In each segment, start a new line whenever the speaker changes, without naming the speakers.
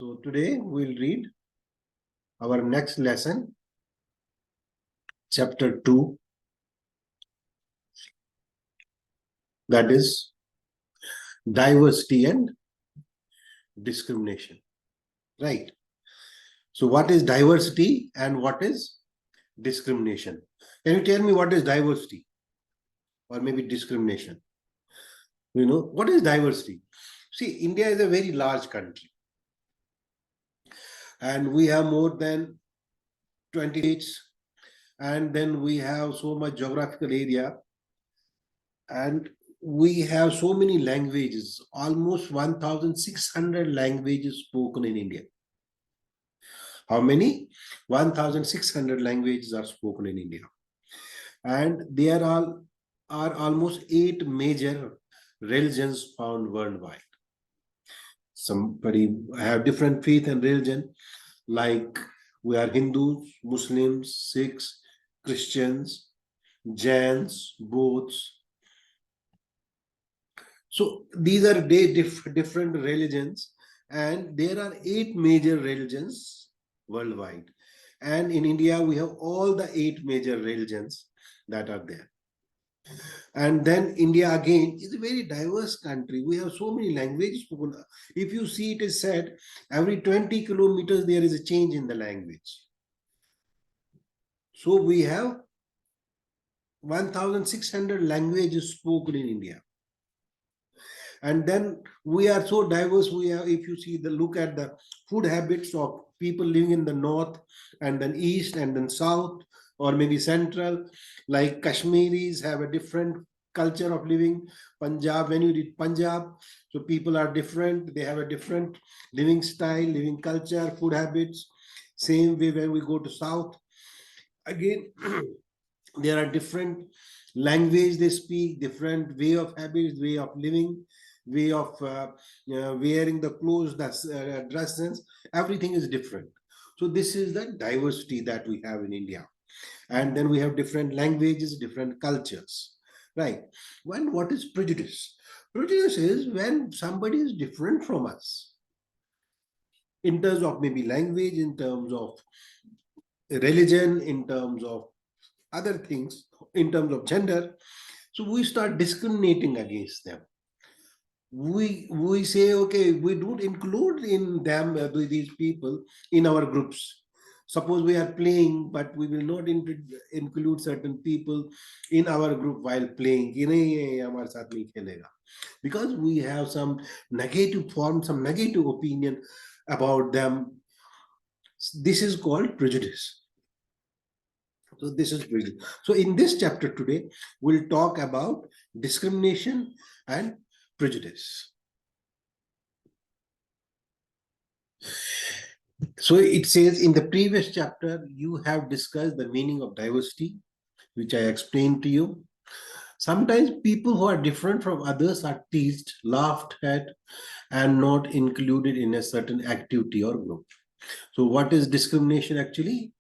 So today we'll read our next lesson, chapter 2, that is diversity and discrimination. Right. So what is diversity and what is discrimination? Can you tell me what is diversity or maybe discrimination? You know, what is diversity? See, India is a very large country and we have more than 20 states, and then we have so much geographical area, and we have so many languages, almost 1,600 languages spoken in India. How many? 1,600 languages are spoken in India. And there are almost 8 major religions found worldwide. Somebody have different faith and religion, like we are Hindus, Muslims, Sikhs, Christians, Jains, Bouddhs. So these are different religions, and there are 8 major religions worldwide. And in India, we have all the 8 major religions that are there. And then India again is a very diverse country. We have so many languages spoken. If you see, it is said every 20 kilometers there is a change in the language. So we have 1,600 languages spoken in India. And then we are so diverse. We have, if you see look at the food habits of people living in the north and then east and then south, or maybe central, like Kashmiris have a different culture of living. Punjab, when you read Punjab, so people are different. They have a different living style, living culture, food habits. Same way when we go to south, again, there are different language they speak, different way of habits, way of living, way of wearing the clothes, the dresses, everything is different. So this is the diversity that we have in India. And then we have different languages, different cultures, right? What is prejudice? Prejudice is when somebody is different from us in terms of maybe language, in terms of religion, in terms of other things, in terms of gender. So we start discriminating against them. We say, okay, we don't include in them these people in our groups. Suppose we are playing, but we will not include certain people in our group while playing. Because we have some negative form, some negative opinion about them. This is called prejudice. So this is prejudice. So in this chapter today, we'll talk about discrimination and prejudice. So it says in the previous chapter, you have discussed the meaning of diversity, which I explained to you. Sometimes people who are different from others are teased, laughed at, and not included in a certain activity or group. So what is discrimination actually?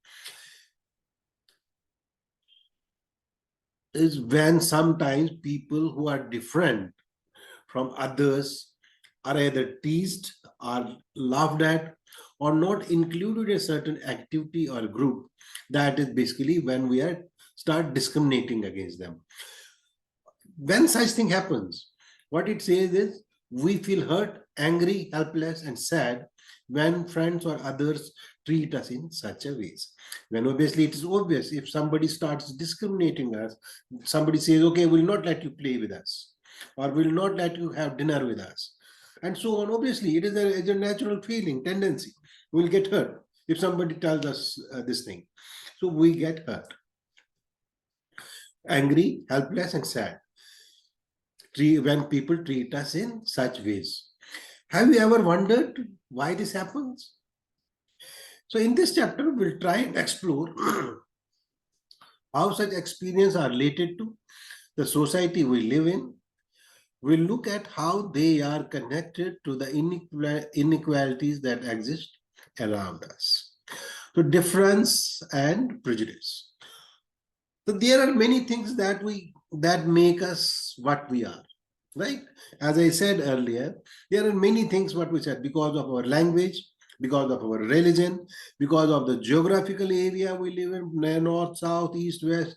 Is when sometimes people who are different from others are either teased or laughed at or not included in a certain activity or group. That is basically when we start discriminating against them. When such thing happens, what it says is we feel hurt, angry, helpless, and sad when friends or others treat us in such a ways. When obviously it is obvious, if somebody starts discriminating us, somebody says, okay, we'll not let you play with us, or will not let you have dinner with us, and so on. Obviously, it is a natural feeling, tendency. We'll get hurt if somebody tells us this thing. So we get hurt, angry, helpless, and sad when people treat us in such ways. Have you ever wondered why this happens? So in this chapter, we'll try and explore how such experiences are related to the society we live in. We'll look at how they are connected to the inequalities that exist around us. So difference and prejudice. So there are many things that make us what we are, right? As I said earlier, there are many things what we said, because of our language, because of our religion, because of the geographical area we live in, north, south, east, west.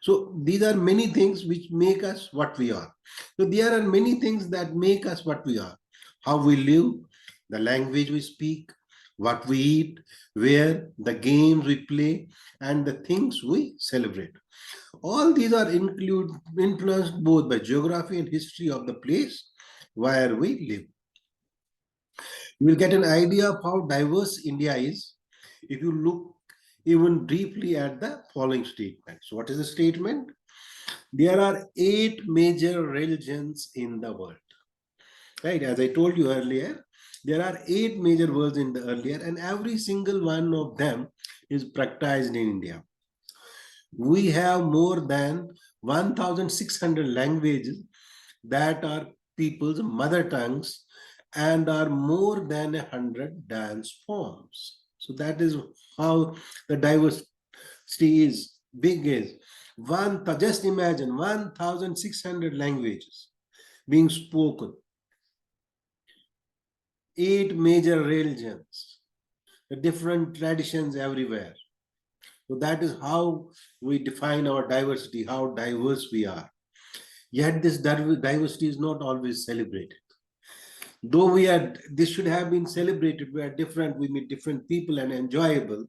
So these are many things which make us what we are. So there are many things that make us what we are. How we live, the language we speak, what we eat, where, the games we play, and the things we celebrate. All these are influenced both by geography and history of the place where we live. You will get an idea of how diverse India is if you look even briefly at the following statements. What is the statement? There are 8 major religions in the world. Right, as I told you earlier, there are 8 major worlds in the earlier, and every single one of them is practiced in India. We have more than 1,600 languages that are people's mother tongues, and are more than 100 dance forms. So that is how the diversity is big is. Just imagine 1,600 languages being spoken, 8 major religions, the different traditions everywhere. So that is how we define our diversity, how diverse we are. Yet this diversity is not always celebrated. Though this should have been celebrated, we are different, we meet different people and enjoyable.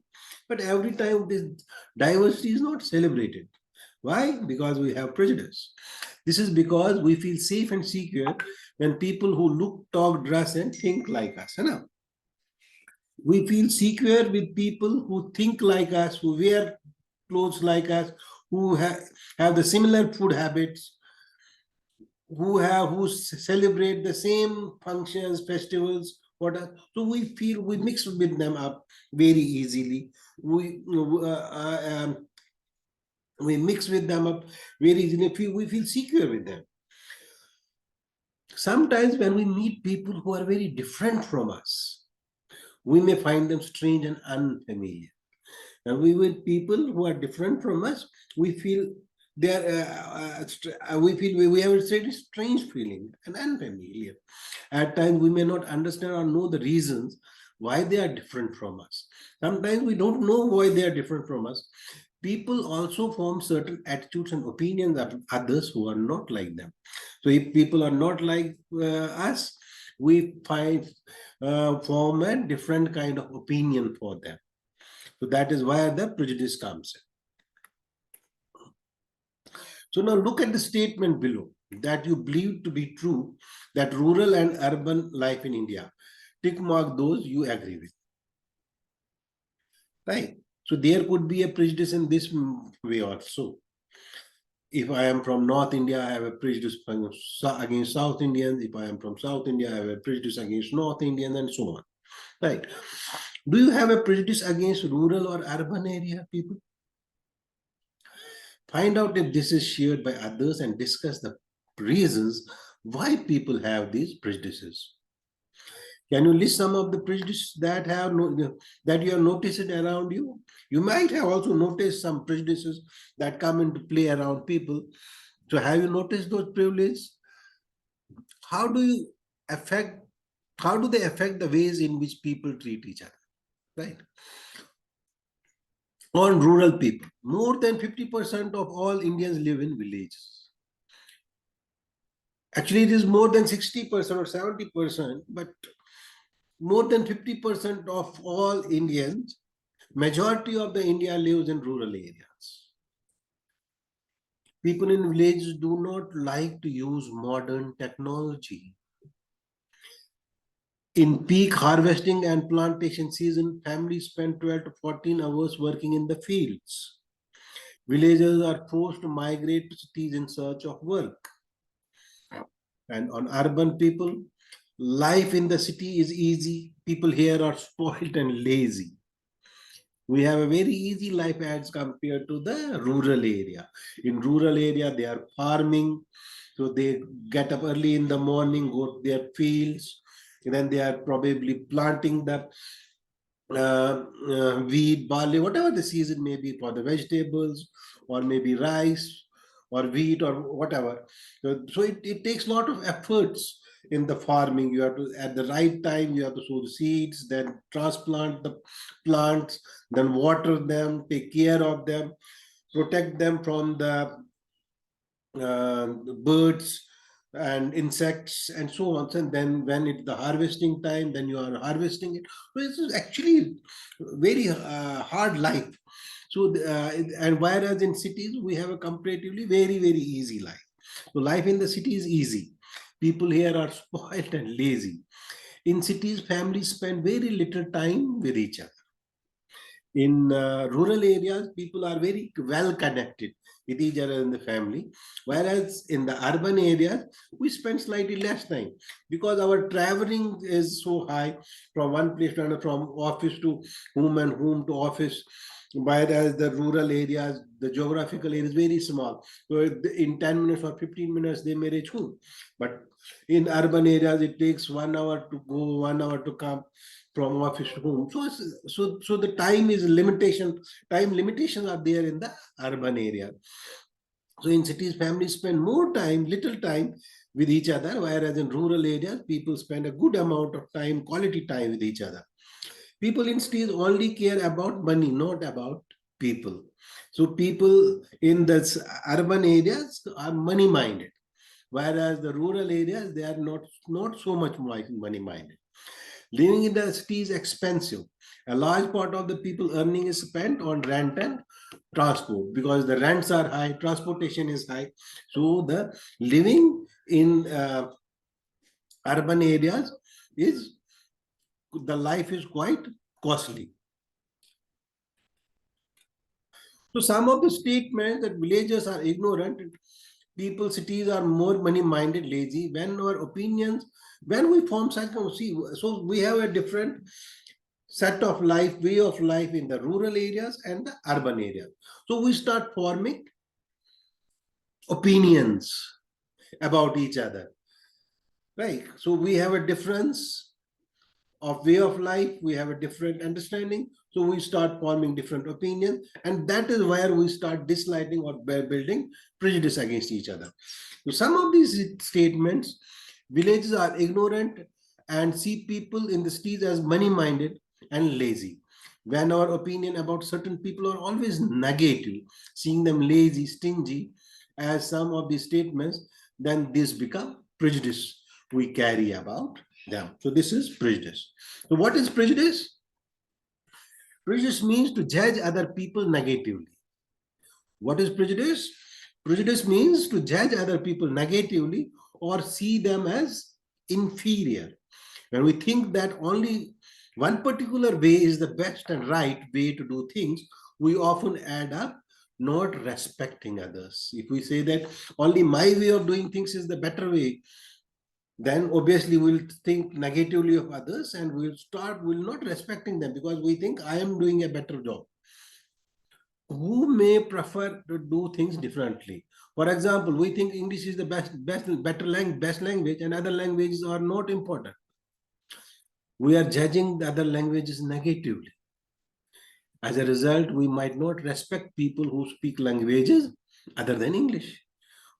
But every time this diversity is not celebrated. Why? Because we have prejudice. This is because we feel safe and secure when people who look, talk, dress, and think like us. You know? We feel secure with people who think like us, who wear clothes like us, who have the similar food habits, who celebrate the same functions, festivals, so we feel we mix with them up very easily. We mix with them up very easily. We feel secure with them. Sometimes when we meet people who are very different from us, we may find them strange and unfamiliar. And we with people who are different from us, we feel they are. We have a very strange feeling and unfamiliar. At times, we may not understand or know the reasons why they are different from us. Sometimes we don't know why they are different from us. People also form certain attitudes and opinions of others who are not like them. So if people are not like us, we form a different kind of opinion for them. So that is where the prejudice comes in. So now look at the statement below that you believe to be true, that rural and urban life in India. Tick mark those you agree with. Right? So there could be a prejudice in this way also. If I am from North India, I have a prejudice against South Indians. If I am from South India, I have a prejudice against North Indians, and so on. Right? Do you have a prejudice against rural or urban area people? Find out if this is shared by others and discuss the reasons why people have these prejudices. Can you list some of the prejudices that you have noticed around you? You might have also noticed some prejudices that come into play around people. So have you noticed those privileges? How do you affect? How do they affect the ways in which people treat each other? Right. On rural people, more than 50% of all Indians live in villages. Actually, it is more than 60% or 70%, but more than 50% of all Indians, majority of the India lives in rural areas. People in villages do not like to use modern technology. In peak harvesting and plantation season, families spend 12 to 14 hours working in the fields. Villagers are forced to migrate to cities in search of work. And on urban people, life in the city is easy. People here are spoiled and lazy. We have a very easy life as compared to the rural area. In rural area, they are farming. So they get up early in the morning, go to their fields, and then they are probably planting the wheat, barley, whatever the season may be for the vegetables, or maybe rice or wheat or whatever. So it takes a lot of efforts in the farming. You have to, at the right time, you have to sow the seeds, then transplant the plants, then water them, take care of them, protect them from the birds and insects and so on. And then when it's the harvesting time, then you are harvesting it. So this is actually very hard life. So and whereas in cities we have a comparatively very easy life. So life in the city is easy. People here are spoiled and lazy. In cities, families spend very little time with each other. In rural areas, people are very well connected with each other in the family, whereas in the urban areas, we spend slightly less time because our traveling is so high from one place to another, from office to home and home to office. Whereas the rural areas, the geographical area is very small. So in 10 minutes or 15 minutes, they may reach home. But in urban areas, it takes 1 hour to go, 1 hour to come from office to home. So the time is limitation. Time limitations are there in the urban area. So in cities, families spend more time, little time with each other, whereas in rural areas, people spend a good amount of time, quality time with each other. People in cities only care about money, not about people. So people in the urban areas are money minded, whereas the rural areas, they are not so much money minded. Living in the city is expensive. A large part of the people earning is spent on rent and transport because the rents are high, transportation is high. So the living in urban areas is, the life is quite costly. So some of the statements that villagers are ignorant, people, cities are more money-minded, lazy. When our opinions, when we form such, see, so we have a different set of life, way of life in the rural areas and the urban areas. So we start forming opinions about each other, right? So we have a difference of way of life, we have a different understanding, so we start forming different opinions, and that is where we start disliking or building prejudice against each other. So some of these statements, villages are ignorant and see people in the cities as money minded and lazy. When our opinion about certain people are always negative, seeing them lazy, stingy, as some of these statements, then this become prejudice we carry about them. So this is prejudice. So what is prejudice? Prejudice means to judge other people negatively. What is prejudice? Prejudice means to judge other people negatively or see them as inferior. When we think that only one particular way is the best and right way to do things, we often end up not respecting others. If we say that only my way of doing things is the better way, then obviously we'll think negatively of others and we'll not respecting them because we think I am doing a better job. Who may prefer to do things differently? For example, we think English is the best language, and other languages are not important. We are judging the other languages negatively. As a result, we might not respect people who speak languages other than English,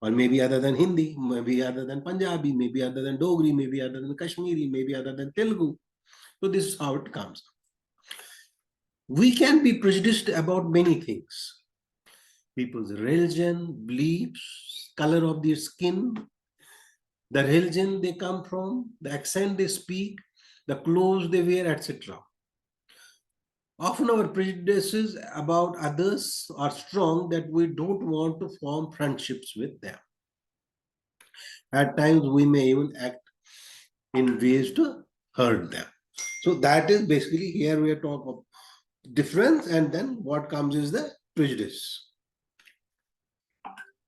or maybe other than Hindi, maybe other than Punjabi, maybe other than Dogri, maybe other than Kashmiri, maybe other than Telugu. So this is how it comes. We can be prejudiced about many things. People's religion, beliefs, color of their skin, the religion they come from, the accent they speak, the clothes they wear, etc. Often our prejudices about others are strong that we don't want to form friendships with them. At times, we may even act in ways to hurt them. So that is basically, here we are talking of difference, and then what comes is the prejudice.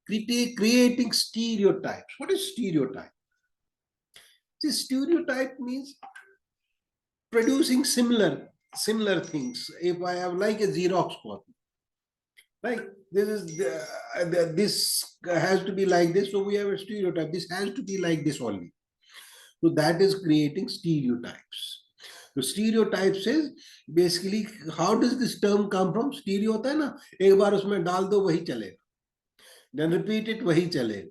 Creating stereotypes. What is stereotype? See, stereotype means producing similar things. If I have like a Xerox copy, right? This has to be like this, so we have a stereotype. This has to be like this only. So that is creating stereotypes. So stereotypes is basically, how does this term come from? Stereo होता है ना, एक बार उसमें डाल दो वही चलेगा, then repeat it वही चलेगा.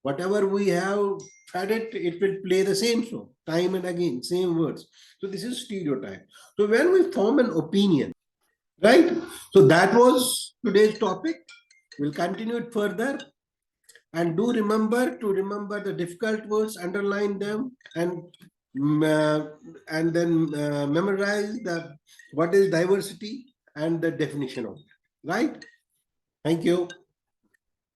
Whatever we have fed it, it will play the same song, time and again, same words. So this is stereotype. So when we form an opinion, right? So that was today's topic. We'll continue it further. And do remember to remember the difficult words, underline them, and then memorize the what is diversity and the definition of it. Right? Thank you.